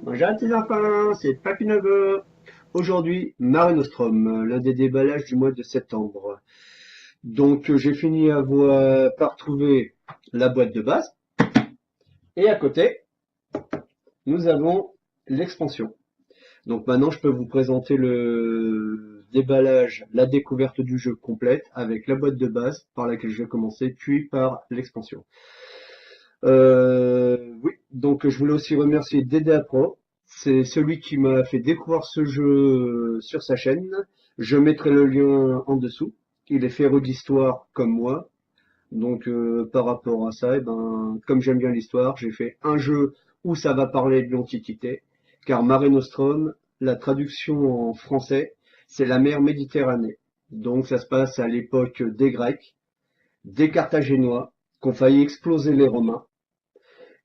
Bonjour à tous les enfants, c'est Papy Neveu. Aujourd'hui, Mare Nostrum, l'un des déballages du mois de septembre. Donc j'ai fini par trouver la boîte de base. Et à côté, nous avons l'expansion. Donc maintenant, je peux vous présenter le déballage, la découverte du jeu complète avec la boîte de base par laquelle je vais commencer, puis par l'expansion. Oui, donc je voulais aussi remercier Dédé Pro. C'est celui qui m'a fait découvrir ce jeu sur sa chaîne. Je mettrai le lien en dessous. Il est féru d'histoire comme moi. Donc par rapport à ça, comme j'aime bien l'histoire, j'ai fait un jeu où ça va parler de l'Antiquité. Car Mare Nostrum, la traduction en français, c'est la mer Méditerranée. Donc ça se passe à l'époque des Grecs, des Carthaginois, qui ont failli exploser les Romains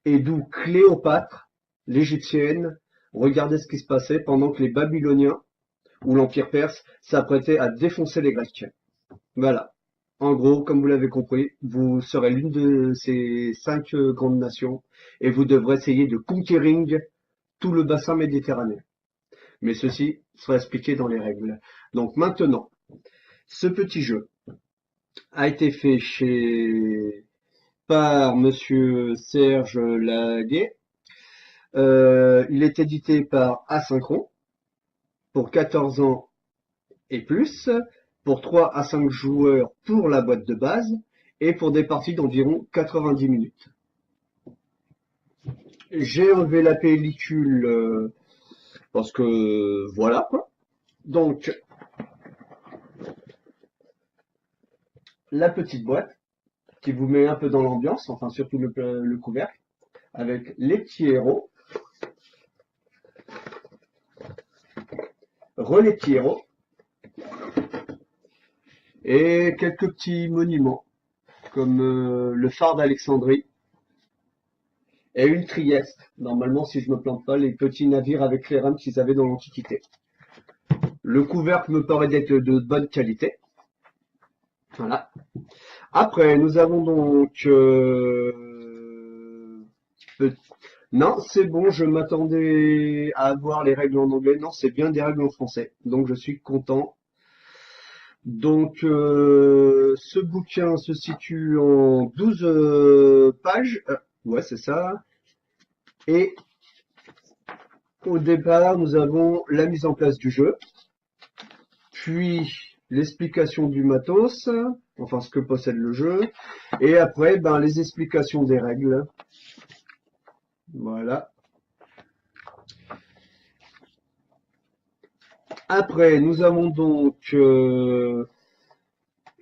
et d'où Cléopâtre, l'Égyptienne, regardait ce qui se passait pendant que les Babyloniens, ou l'Empire perse, s'apprêtaient à défoncer les Grecs. Voilà. En gros, comme vous l'avez compris, vous serez l'une de ces 5 grandes nations et vous devrez essayer de conquérir tout le bassin méditerranéen. Mais ceci sera expliqué dans les règles. Donc maintenant, ce petit jeu a été fait par Monsieur Serge Laguet. Il est édité par Asynchron pour 14 ans et plus, pour 3 à 5 joueurs pour la boîte de base et pour des parties d'environ 90 minutes. J'ai enlevé la pellicule parce que voilà quoi. Donc la petite boîte qui vous met un peu dans l'ambiance, enfin surtout le couvercle, avec les petits héros, relais petits héros, et quelques petits monuments, comme le phare d'Alexandrie, et une Trieste. Normalement, si je me plante pas, les petits navires avec les rames qu'ils avaient dans l'Antiquité. Le couvercle me paraît d'être de bonne qualité. Voilà. Après, nous avons donc... Non, c'est bon, je m'attendais à avoir les règles en anglais. Non, c'est bien des règles en français. Donc, je suis content. Donc, ce bouquin se situe en 12 pages. Ouais, c'est ça. Et au départ, nous avons la mise en place du jeu, puis l'explication du matos, enfin ce que possède le jeu, et après, les explications des règles. Voilà. Après, nous avons donc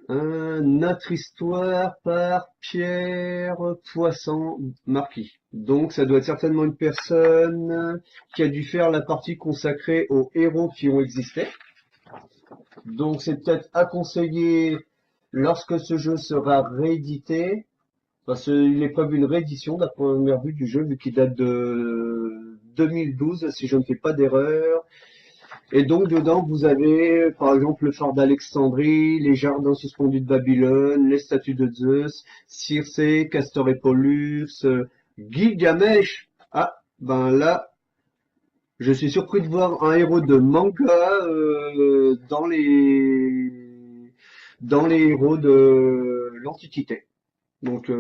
notre histoire par Pierre Poisson Marquis. Donc ça doit être certainement une personne qui a dû faire la partie consacrée aux héros qui ont existé. Donc c'est peut-être à conseiller lorsque ce jeu sera réédité, parce qu'il est prévu une réédition d'un première vue du jeu vu qu'il date de 2012 si je ne fais pas d'erreur. Et donc dedans, vous avez par exemple le phare d'Alexandrie, les jardins suspendus de Babylone, les statues de Zeus, Circé, Castor et Pollux, Gilgamesh. Ah, là, je suis surpris de voir un héros de manga dans les héros de l'Antiquité. Donc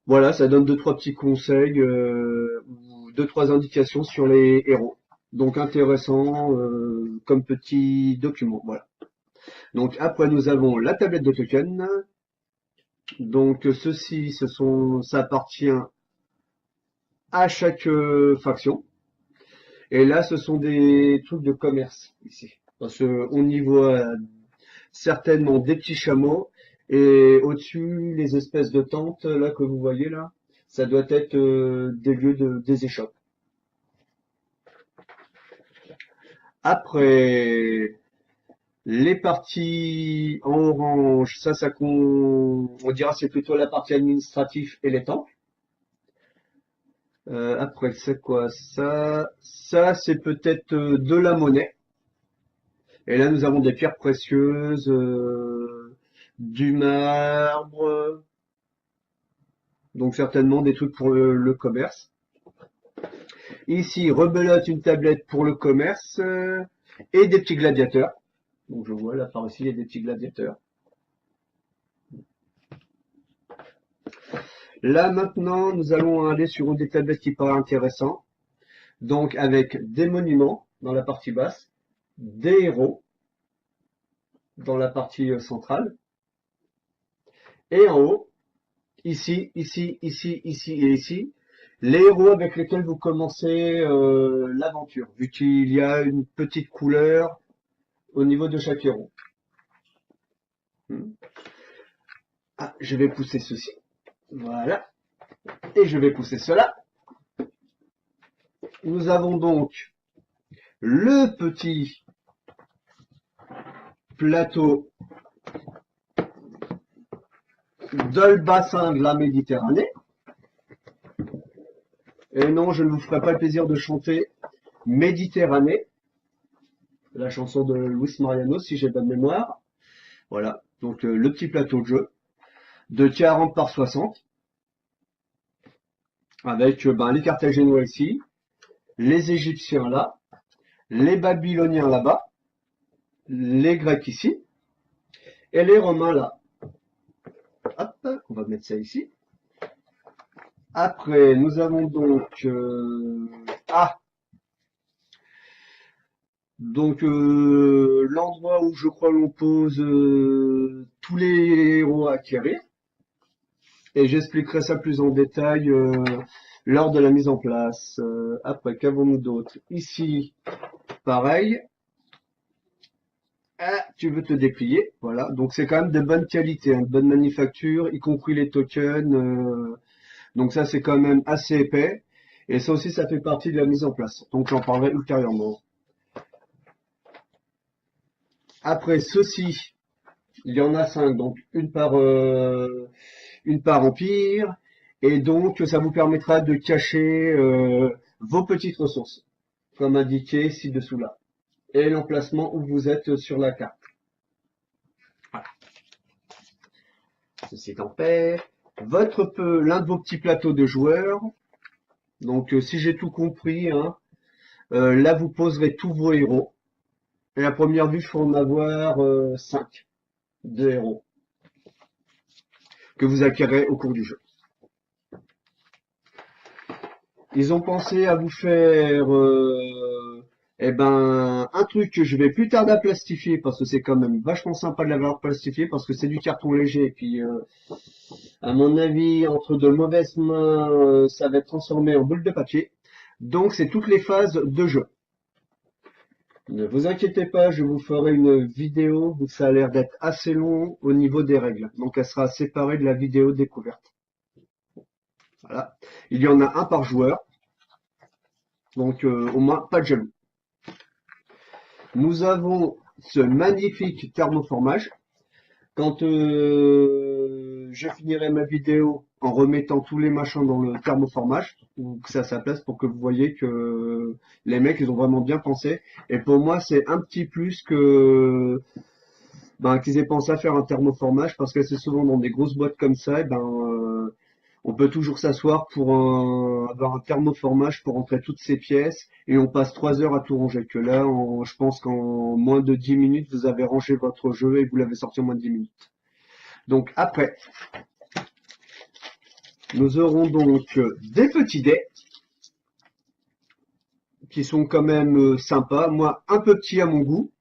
voilà, ça donne deux trois petits conseils ou deux trois indications sur les héros. Donc intéressant comme petit document. Voilà. Donc après nous avons la tablette de tokens. Donc ceci, ça appartient à chaque faction. Et là, ce sont des trucs de commerce ici. Parce qu'on y voit certainement des petits chameaux et au-dessus les espèces de tentes là que vous voyez là, ça doit être des lieux des échoppes. Après, les parties en orange, on dira c'est plutôt la partie administrative et les temples. Après, c'est quoi ça? Ça, c'est peut-être de la monnaie. Et là, nous avons des pierres précieuses, du marbre, donc certainement des trucs pour le commerce. Ici, rebelote une tablette pour le commerce et des petits gladiateurs. Donc je vois là par ici, il y a des petits gladiateurs. Là maintenant, nous allons aller sur une des tablettes qui paraît intéressant. Donc avec des monuments dans la partie basse, des héros dans la partie centrale, et en haut, ici, ici, ici, ici et ici, les héros avec lesquels vous commencez l'aventure, vu qu'il y a une petite couleur au niveau de chaque héros. Ah, je vais pousser ceci. Voilà. Et je vais pousser cela. Nous avons donc le petit plateau de le bassin de la Méditerranée. Et non, je ne vous ferai pas le plaisir de chanter Méditerranée, la chanson de Luis Mariano, si j'ai bonne mémoire. Voilà, donc le petit plateau de jeu de 40 par 60, avec les Carthaginois ici, les Égyptiens là, les Babyloniens là-bas, les Grecs ici, et les Romains là. Hop, on va mettre ça ici. Après, nous avons donc l'endroit où je crois l'on pose tous les héros à acquérir. Et j'expliquerai ça plus en détail lors de la mise en place. Après, qu'avons-nous d'autre? Ici, pareil. Ah, tu veux te déplier, voilà. Donc c'est quand même de bonne qualité, hein, de bonne manufacture, y compris les tokens. Donc ça c'est quand même assez épais. Et ça aussi, ça fait partie de la mise en place. Donc j'en parlerai ultérieurement. Après ceci, il y en a 5, donc une par empire. Et donc ça vous permettra de cacher vos petites ressources, comme indiqué ci-dessous là. Et l'emplacement où vous êtes sur la carte. Voilà. Ceci est en paix. L'un de vos petits plateaux de joueurs. Donc, si j'ai tout compris, hein, là, vous poserez tous vos héros. Et à première vue, il faut en avoir 5 de héros que vous acquérez au cours du jeu. Ils ont pensé à vous faire un truc que je vais plus tarder à plastifier parce que c'est quand même vachement sympa de l'avoir plastifié parce que c'est du carton léger et puis à mon avis entre de mauvaises mains ça va être transformé en boule de papier. Donc c'est toutes les phases de jeu. Ne vous inquiétez pas, je vous ferai une vidéo où ça a l'air d'être assez long au niveau des règles. Donc elle sera séparée de la vidéo découverte. Voilà. Il y en a un par joueur. Donc au moins pas de jaloux. Nous avons ce magnifique thermoformage. Quand je finirai ma vidéo en remettant tous les machins dans le thermoformage, ou que ça à sa place pour que vous voyez que les mecs ils ont vraiment bien pensé. Et pour moi c'est un petit plus que qu'ils aient pensé à faire un thermoformage parce que c'est souvent dans des grosses boîtes comme ça, on peut toujours s'asseoir pour avoir un thermoformage pour rentrer toutes ces pièces et on passe 3 heures à tout ranger. Que là, je pense qu'en moins de 10 minutes, vous avez rangé votre jeu et vous l'avez sorti en moins de 10 minutes. Donc après, nous aurons donc des petits dés qui sont quand même sympas. Moi, un peu petits à mon goût.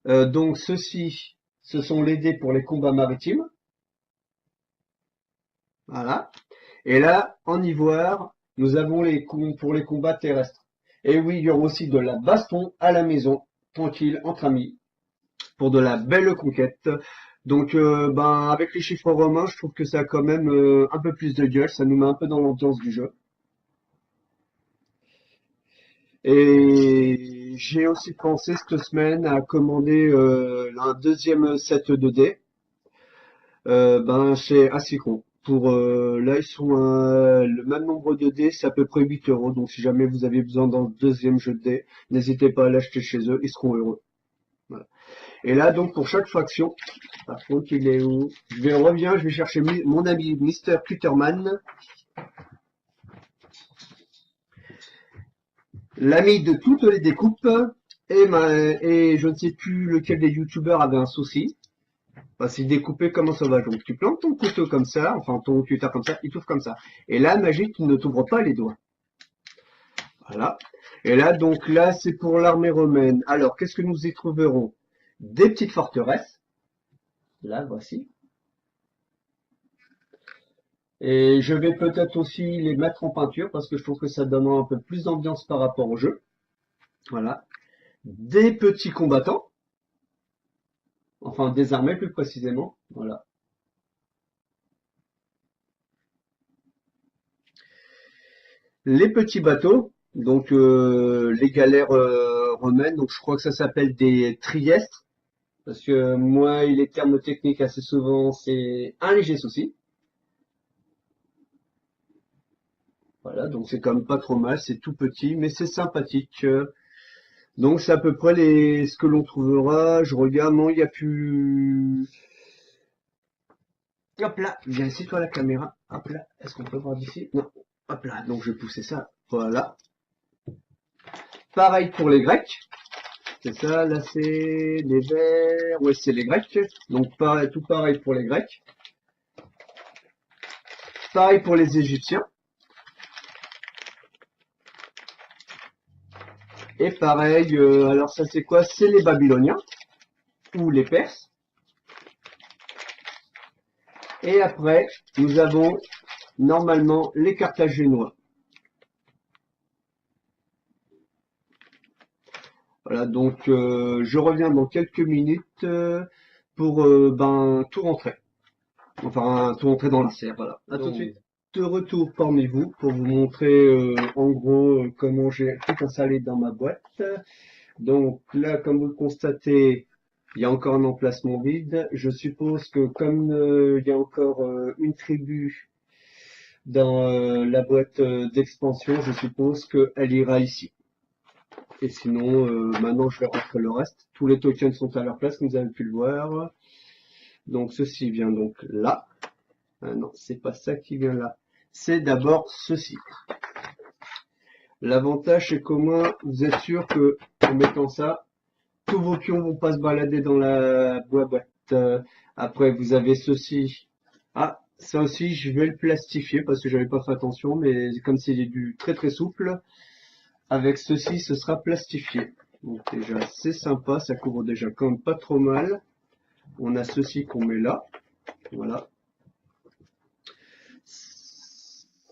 Donc ceux-ci, ce sont les dés pour les combats maritimes. Voilà. Et là, en ivoire, nous avons pour les combats terrestres. Et oui, il y aura aussi de la baston à la maison, tranquille, entre amis, pour de la belle conquête. Donc, avec les chiffres romains, je trouve que ça a quand même un peu plus de gueule. Ça nous met un peu dans l'ambiance du jeu. Et j'ai aussi pensé cette semaine à commander un deuxième set de dés. Ben c'est assez con. Pour là ils sont le même nombre de dés, c'est à peu près 8 euros. Donc si jamais vous avez besoin d'un deuxième jeu de dés, n'hésitez pas à l'acheter chez eux, ils seront heureux. Voilà. Et là donc pour chaque faction, par contre il est où? Je vais chercher mon ami Mister Cutterman, l'ami de toutes les découpes, et je ne sais plus lequel des youtubeurs avait un souci. Bah, c'est découpé comment ça va. Donc tu plantes ton couteau comme ça, enfin ton cutter comme ça, il t'ouvre comme ça. Et là, magique, il ne t'ouvre pas les doigts. Voilà. Et là, donc là, c'est pour l'armée romaine. Alors, qu'est-ce que nous y trouverons? Des petites forteresses. Là, voici. Et je vais peut-être aussi les mettre en peinture parce que je trouve que ça donne un peu plus d'ambiance par rapport au jeu. Voilà. Des petits combattants. Enfin, des armées plus précisément. Voilà. Les petits bateaux, donc les galères romaines, donc je crois que ça s'appelle des triestres, parce que moi, les termes techniques assez souvent, c'est un léger souci. Voilà, donc c'est quand même pas trop mal, c'est tout petit, mais c'est sympathique. Donc c'est à peu près ce que l'on trouvera. Je regarde, non, il n'y a plus. Hop là, viens ici toi la caméra. Hop là, est-ce qu'on peut voir d'ici? Non. Hop là, donc je vais pousser ça. Voilà. Pareil pour les Grecs. C'est ça, là c'est les Verts, ouais c'est les Grecs, donc pareil, tout pareil pour les Grecs, pareil pour les Égyptiens, et pareil, alors ça c'est quoi? C'est les Babyloniens, ou les Perses, et après nous avons normalement les Carthaginois. Voilà, donc je reviens dans quelques minutes pour tout rentrer. Enfin, tout rentrer dans la serre, voilà. À tout de suite. De retour parmi vous pour vous montrer en gros comment j'ai tout installé dans ma boîte. Donc là, comme vous le constatez, il y a encore un emplacement vide. Je suppose que comme il y a encore une tribu dans la boîte d'expansion, je suppose qu'elle ira ici. Et sinon, maintenant je vais rentrer le reste. Tous les tokens sont à leur place, comme vous avez pu le voir. Donc ceci vient donc là. Ah non, c'est pas ça qui vient là. C'est d'abord ceci. L'avantage, c'est qu'au moins, vous êtes sûr que, en mettant ça, tous vos pions vont pas se balader dans la boîte. Après, vous avez ceci. Ah, ça aussi, je vais le plastifier parce que j'avais pas fait attention, mais comme c'est du très très souple, avec ceci, ce sera plastifié. Donc déjà, c'est sympa, ça couvre déjà quand même pas trop mal. On a ceci qu'on met là. Voilà.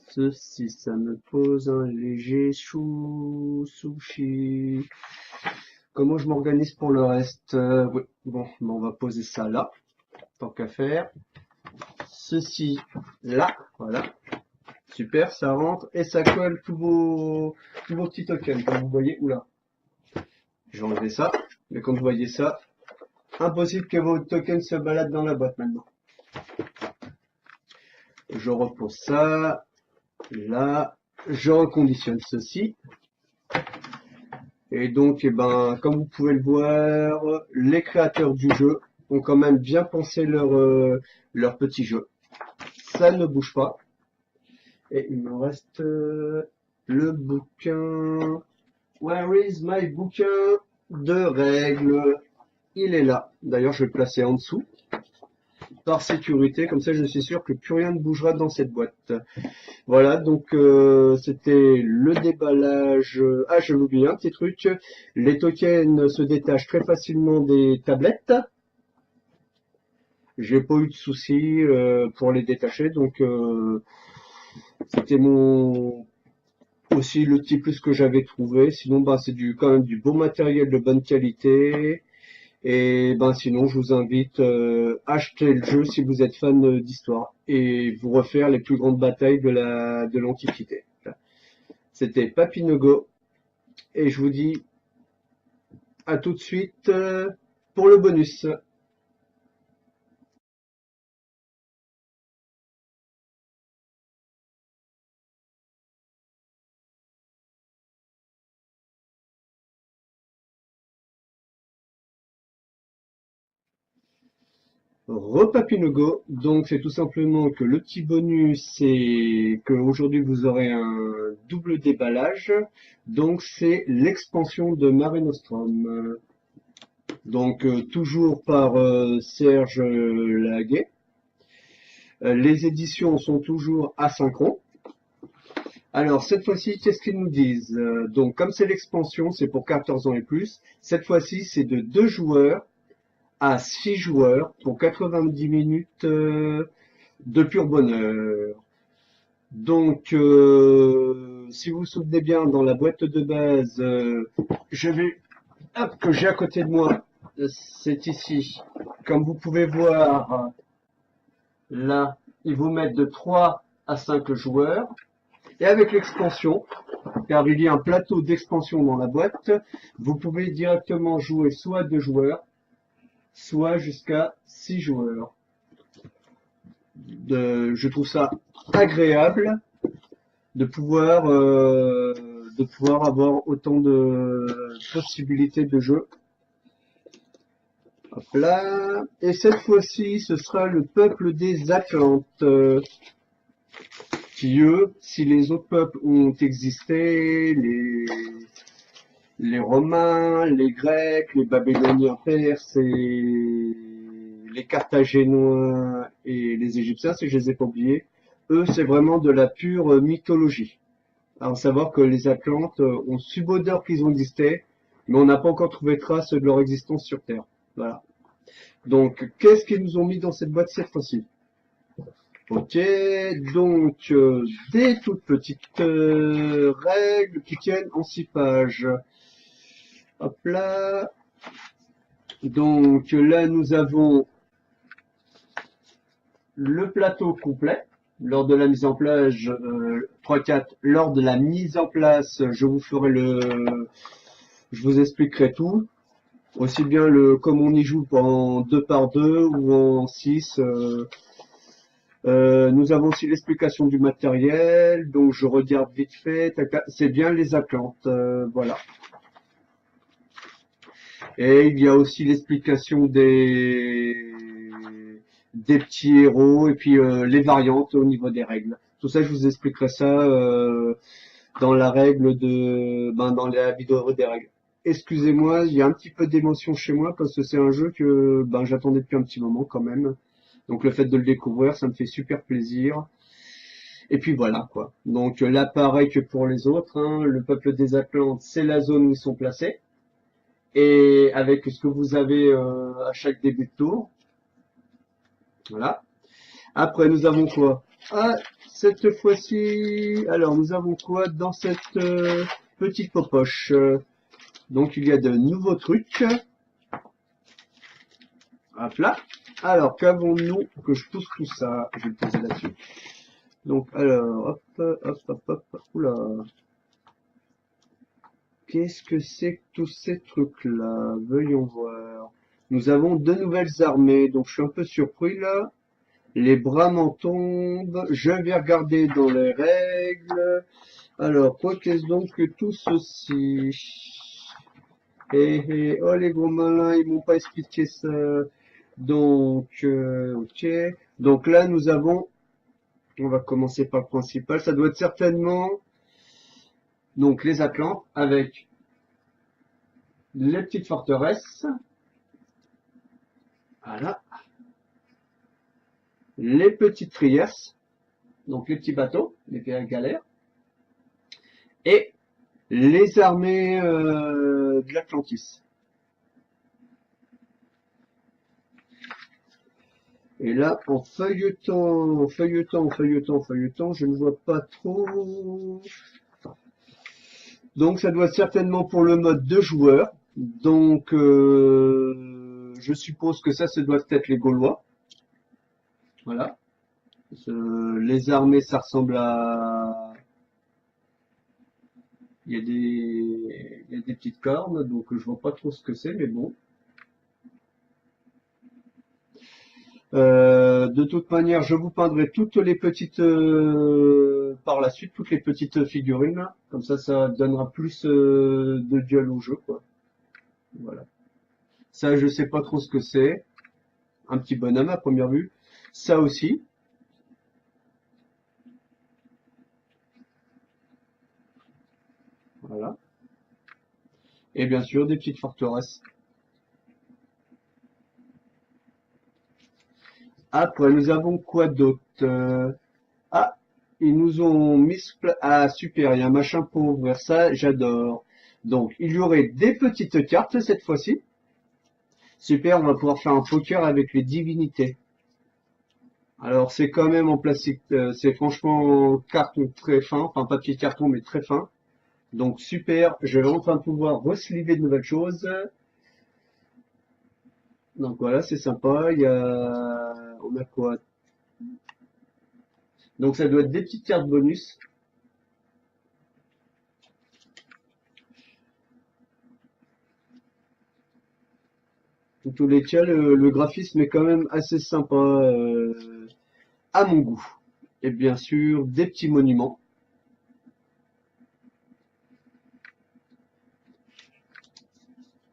Ceci, ça me pose un léger sushi. Comment je m'organise pour le reste? Oui, bon, on va poser ça là, tant qu'à faire. Ceci là, voilà. Super, ça rentre et ça colle tous vos petits tokens, comme vous voyez. Oula, je vais enlever ça. Mais comme vous voyez ça, impossible que vos tokens se baladent dans la boîte maintenant. Je repose ça là. Je reconditionne ceci. Et donc, comme vous pouvez le voir, les créateurs du jeu ont quand même bien pensé leur petit jeu. Ça ne bouge pas. Et il me reste le bouquin. Where is my bouquin de règles? Il est là. D'ailleurs, je vais le placer en dessous. Par sécurité, comme ça je suis sûr que plus rien ne bougera dans cette boîte. Voilà, donc c'était le déballage. Ah, j'ai oublié un petit truc. Les tokens se détachent très facilement des tablettes. J'ai pas eu de soucis pour les détacher, donc c'était aussi le petit plus que j'avais trouvé. Sinon, c'est quand même du beau matériel de bonne qualité. Et sinon, je vous invite à acheter le jeu si vous êtes fan d'histoire et vous refaire les plus grandes batailles de l'Antiquité. C'était Papinogo Et je vous dis à tout de suite pour le bonus. Repapinogo, donc c'est tout simplement que le petit bonus, c'est qu'aujourd'hui vous aurez un double déballage, donc c'est l'expansion de Mare Nostrum, donc toujours par Serge Laguet. Les éditions sont toujours asynchrones. Alors cette fois-ci, qu'est-ce qu'ils nous disent? Donc comme c'est l'expansion, c'est pour 14 ans et plus, cette fois-ci c'est de 2 joueurs à 6 joueurs pour 90 minutes de pur bonheur. Donc, si vous vous souvenez bien, dans la boîte de base, je vais, hop, que j'ai à côté de moi, c'est ici. Comme vous pouvez voir, là, ils vous mettent de 3 à 5 joueurs. Et avec l'expansion, car il y a un plateau d'expansion dans la boîte, vous pouvez directement jouer soit 2 joueurs, soit jusqu'à 6 joueurs. Je trouve ça agréable de pouvoir avoir autant de possibilités de jeu. Hop là. Et cette fois-ci, ce sera le peuple des Atlantes, qui eux, si les autres peuples ont existé, les Romains, les Grecs, les Babyloniens, Perses et les Carthaginois et les Égyptiens, si je les ai pas oubliés, eux, c'est vraiment de la pure mythologie. Alors, savoir que les Atlantes ont subodeur qu'ils ont existé, mais on n'a pas encore trouvé trace de leur existence sur Terre. Voilà. Donc, qu'est-ce qu'ils nous ont mis dans cette boîte cette fois-ci? Ok, donc des toutes petites règles qui tiennent en 6 pages. Hop là. Donc là, nous avons le plateau complet. Lors de la mise en place, 3-4, lors de la mise en place, je vous expliquerai tout. Aussi bien comme on y joue en 2 par 2 ou en 6. Nous avons aussi l'explication du matériel, donc je regarde vite fait. C'est bien les Atlantes, voilà. Et il y a aussi l'explication des petits héros et puis les variantes au niveau des règles. Tout ça, je vous expliquerai ça dans dans la vidéo des règles. Excusez-moi, il y a un petit peu d'émotion chez moi parce que c'est un jeu que j'attendais depuis un petit moment quand même. Donc le fait de le découvrir, ça me fait super plaisir. Et puis voilà quoi. Donc là, pareil que pour les autres, hein, le peuple des Atlantes, c'est la zone où ils sont placés. Et avec ce que vous avez à chaque début de tour. Voilà. Après, nous avons quoi? Ah, cette fois-ci, alors nous avons quoi dans cette petite poche? Donc il y a de nouveaux trucs. Hop là. Alors, qu'avons-nous que je pousse tout ça? Je vais le poser là-dessus. Donc, alors, hop, hop, hop, hop, oula. Qu'est-ce que c'est que tous ces trucs-là? Voyons voir. Nous avons deux nouvelles armées, donc je suis un peu surpris là. Les bras m'en tombent. Je vais regarder dans les règles. Alors, quoi qu'est-ce donc que tout ceci? Oh les gros malins, ils m'ont pas expliqué ça. Donc, ok. Donc là, on va commencer par le principal. Ça doit être certainement, donc les Atlantes avec les petites forteresses. Voilà. Les petites trias. Donc les petits bateaux, les galères. Et les armées de l'Atlantis. Et là, en feuilletant, je ne vois pas trop. Donc ça doit être certainement pour le mode 2 joueurs. Donc je suppose que ça doit être les Gaulois. Voilà. Les armées, ça ressemble à... il y a des petites cornes, donc je vois pas trop ce que c'est, mais bon. De toute manière, je vous peindrai toutes les petites par la suite, toutes les petites figurines là. Comme ça donnera plus de gueule au jeu, quoi. Voilà. Ça, je sais pas trop ce que c'est. Un petit bonhomme à première vue. Ça aussi. Voilà. Et bien sûr, des petites forteresses. Après, nous avons quoi d'autre? Ah, ils nous ont mis ah super, il y a un machin pour ouvrir ça, j'adore. Donc, il y aurait des petites cartes cette fois-ci. Super, on va pouvoir faire un poker avec les divinités. Alors, c'est quand même en plastique, c'est franchement carton très fin, enfin papier carton mais très fin. Donc super, je vais en train de pouvoir resliver de nouvelles choses. Donc voilà, c'est sympa. On a quoi? Donc ça doit être des petites cartes bonus. Dans tous les cas, le graphisme est quand même assez sympa à mon goût. Et bien sûr, des petits monuments.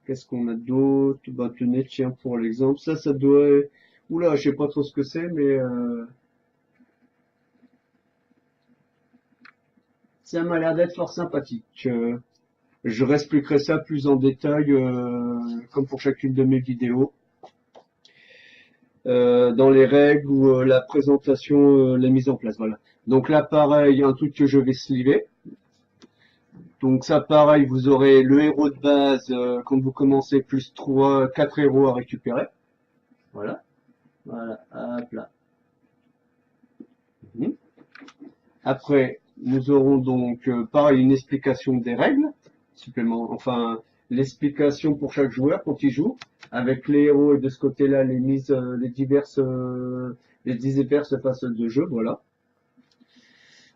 Qu'est-ce qu'on a d'autre? Bah tenez, tiens, pour l'exemple, ça doit... Oula, je sais pas trop ce que c'est, mais ça m'a l'air d'être fort sympathique. Je réexpliquerai ça plus en détail, comme pour chacune de mes vidéos, dans les règles ou la présentation, la mise en place. Voilà. Donc là, pareil, un truc que je vais sliver. Donc ça, pareil, vous aurez le héros de base quand vous commencez, plus 3, 4 héros à récupérer. Voilà. Voilà. Hop là. Mhm. Après, nous aurons donc pareil une explication des règles, supplément, enfin l'explication pour chaque joueur quand il joue, avec les héros et de ce côté-là les mises, les diverses phases de jeu, voilà.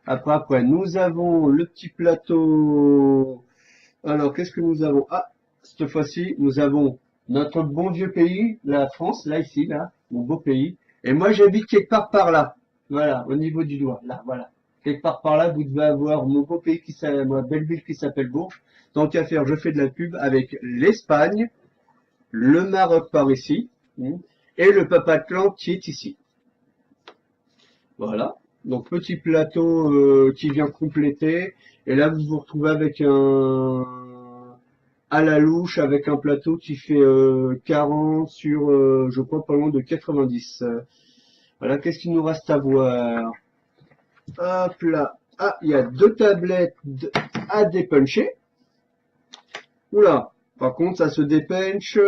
Après, nous avons le petit plateau. Alors, qu'est-ce que nous avons? Ah, cette fois-ci, nous avons notre bon vieux pays, la France, là ici, là, mon beau pays. Et moi, j'habite quelque part par là. Voilà, au niveau du doigt, là, voilà. Quelque part par là, vous devez avoir mon beau pays qui s'appelle, ma belle ville qui s'appelle Bourges. Tant qu'à faire, je fais de la pub avec l'Espagne, le Maroc par ici, et le Papatlan qui est ici. Voilà. Donc petit plateau qui vient compléter. Et là, vous vous retrouvez avec un à la louche avec un plateau qui fait 40 sur, je crois, pas loin de 90. Voilà, qu'est-ce qu'il nous reste à voir? Hop là. Ah, il y a deux tablettes à dépuncher. Oula, par contre, ça se dépunche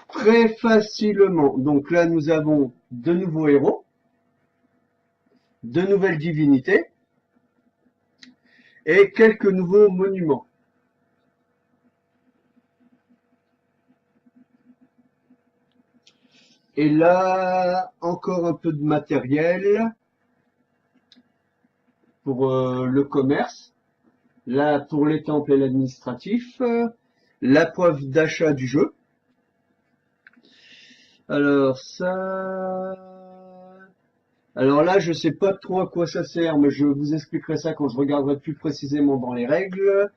très facilement. Donc là, nous avons de nouveaux héros, de nouvelles divinités et quelques nouveaux monuments. Et là, encore un peu de matériel pour le commerce. Là, pour les temples et l'administratif, la preuve d'achat du jeu. Alors ça... Alors là, je sais pas trop à quoi ça sert, mais je vous expliquerai ça quand je regarderai plus précisément dans les règles.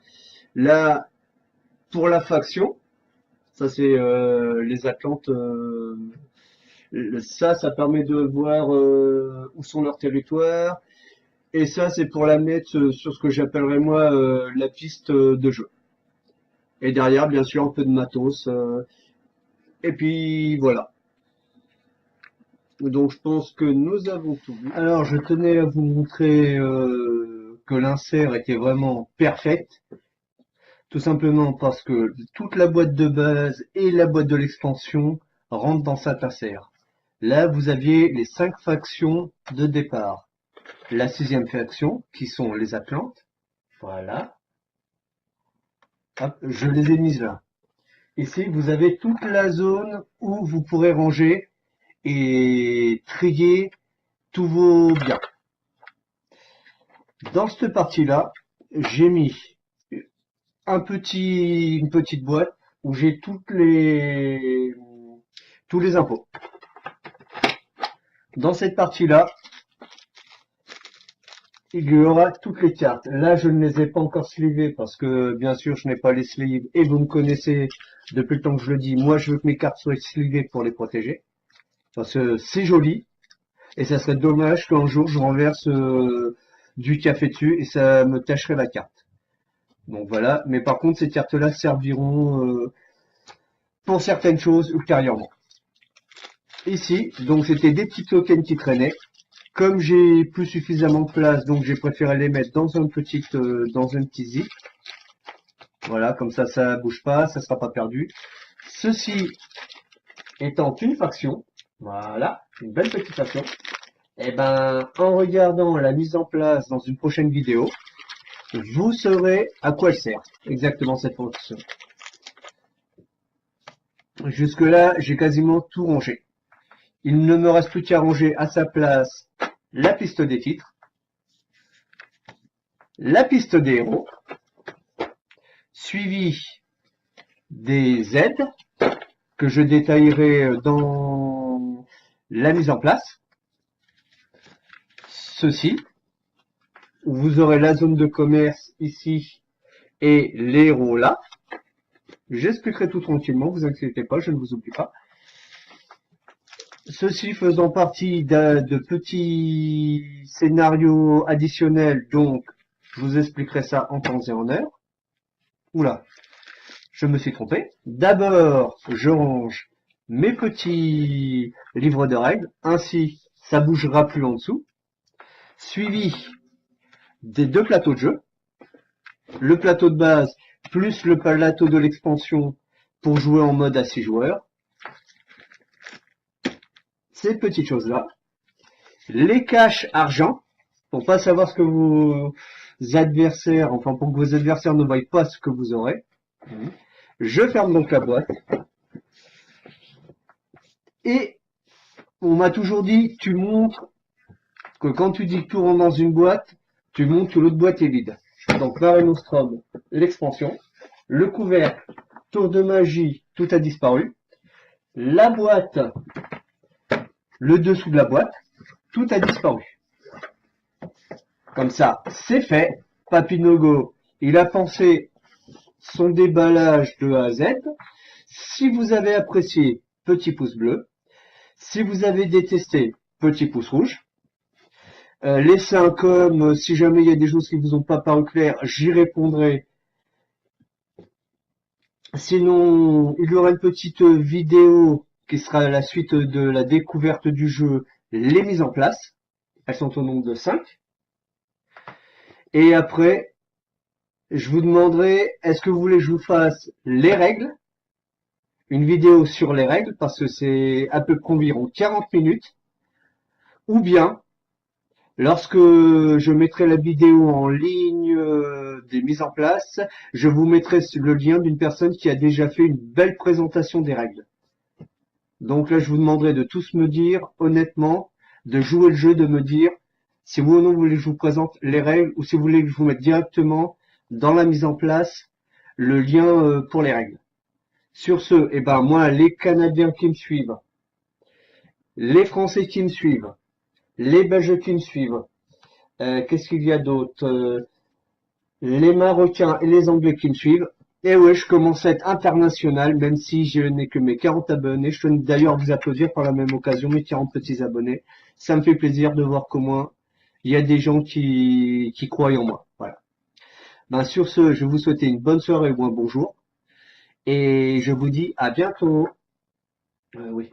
Là, pour la faction, ça c'est les Atlantes. Ça permet de voir où sont leurs territoires. Et ça, c'est pour la mettre sur ce que j'appellerais moi la piste de jeu. Et derrière, bien sûr, un peu de matos. Et puis voilà. Donc je pense que nous avons tout vu. Alors je tenais à vous montrer que l'insert était vraiment perfect. Tout simplement parce que toute la boîte de base et la boîte de l'extension rentrent dans cet insert. Là, vous aviez les 5 factions de départ. La 6e faction, qui sont les Atlantes. Voilà. Hop, je les ai mises là. Ici, vous avez toute la zone où vous pourrez ranger et trier tous vos biens. Dans cette partie-là, j'ai mis une petite boîte où j'ai tous les impôts. Dans cette partie-là, il y aura toutes les cartes. Là, je ne les ai pas encore slivées parce que, bien sûr, je n'ai pas les sleeves et vous me connaissez depuis le temps que je le dis. Moi, je veux que mes cartes soient slivées pour les protéger parce que c'est joli et ça serait dommage qu'un jour je renverse du café dessus et ça me tacherait la carte. Donc voilà. Mais par contre, ces cartes-là serviront pour certaines choses ultérieurement. Ici, donc c'était des petits tokens qui traînaient. Comme j'ai plus suffisamment de place, donc j'ai préféré les mettre dans un petit zip. Voilà, comme ça bouge pas, ça sera pas perdu. Ceci étant une faction, voilà, une belle petite faction. Et ben, en regardant la mise en place dans une prochaine vidéo, vous saurez à quoi elle sert exactement cette faction. Jusque là, j'ai quasiment tout rangé. Il ne me reste plus qu'à ranger à sa place la piste des titres, la piste des héros, suivi des aides que je détaillerai dans la mise en place. Ceci, où vous aurez la zone de commerce ici et les héros là. J'expliquerai tout tranquillement, vous inquiétez pas, je ne vous oublie pas. Ceci faisant partie de petits scénarios additionnels, donc je vous expliquerai ça en temps et en heure. Oula, je me suis trompé. D'abord, je range mes petits livres de règles, ainsi ça bougera plus en dessous. Suivi des deux plateaux de jeu, le plateau de base plus le plateau de l'expansion pour jouer en mode à 6 joueurs. Ces petites choses-là. Les caches argent, pour pas savoir ce que vos adversaires, enfin pour que vos adversaires ne voient pas ce que vous aurez. Je ferme donc la boîte. Et on m'a toujours dit, tu montres que quand tu dis que tout rentre dans une boîte, tu montres que l'autre boîte est vide. Donc Mare Nostrum, l'expansion, le couvercle, tour de magie, tout a disparu. La boîte, le dessous de la boîte, tout a disparu. Comme ça, c'est fait. Papinogo, il a pensé son déballage de A à Z. Si vous avez apprécié, petit pouce bleu. Si vous avez détesté, petit pouce rouge. Laissez un com, si jamais il y a des choses qui vous ont pas paru claires, j'y répondrai. Sinon, il y aura une petite vidéo qui sera la suite de la découverte du jeu, les mises en place. Elles sont au nombre de 5. Et après, je vous demanderai, est-ce que vous voulez que je vous fasse les règles? Une vidéo sur les règles, parce que c'est à peu près environ 40 minutes. Ou bien, lorsque je mettrai la vidéo en ligne des mises en place, je vous mettrai le lien d'une personne qui a déjà fait une belle présentation des règles. Donc là, je vous demanderai de tous me dire, honnêtement, de jouer le jeu, de me dire si vous ou non vous voulez que je vous présente les règles ou si vous voulez que je vous mette directement dans la mise en place le lien pour les règles. Sur ce, eh ben moi, les Canadiens qui me suivent, les Français qui me suivent, les Belges qui me suivent, qu'est-ce qu'il y a d'autre, les Marocains et les Anglais qui me suivent. Et ouais, je commence à être international, même si je n'ai que mes 40 abonnés. Je tenais d'ailleurs vous applaudir par la même occasion, mes 40 petits abonnés. Ça me fait plaisir de voir qu'au moins, il y a des gens qui croient en moi. Voilà. Ben, sur ce, je vais vous souhaiter une bonne soirée ou un bonjour. Et je vous dis à bientôt. Oui.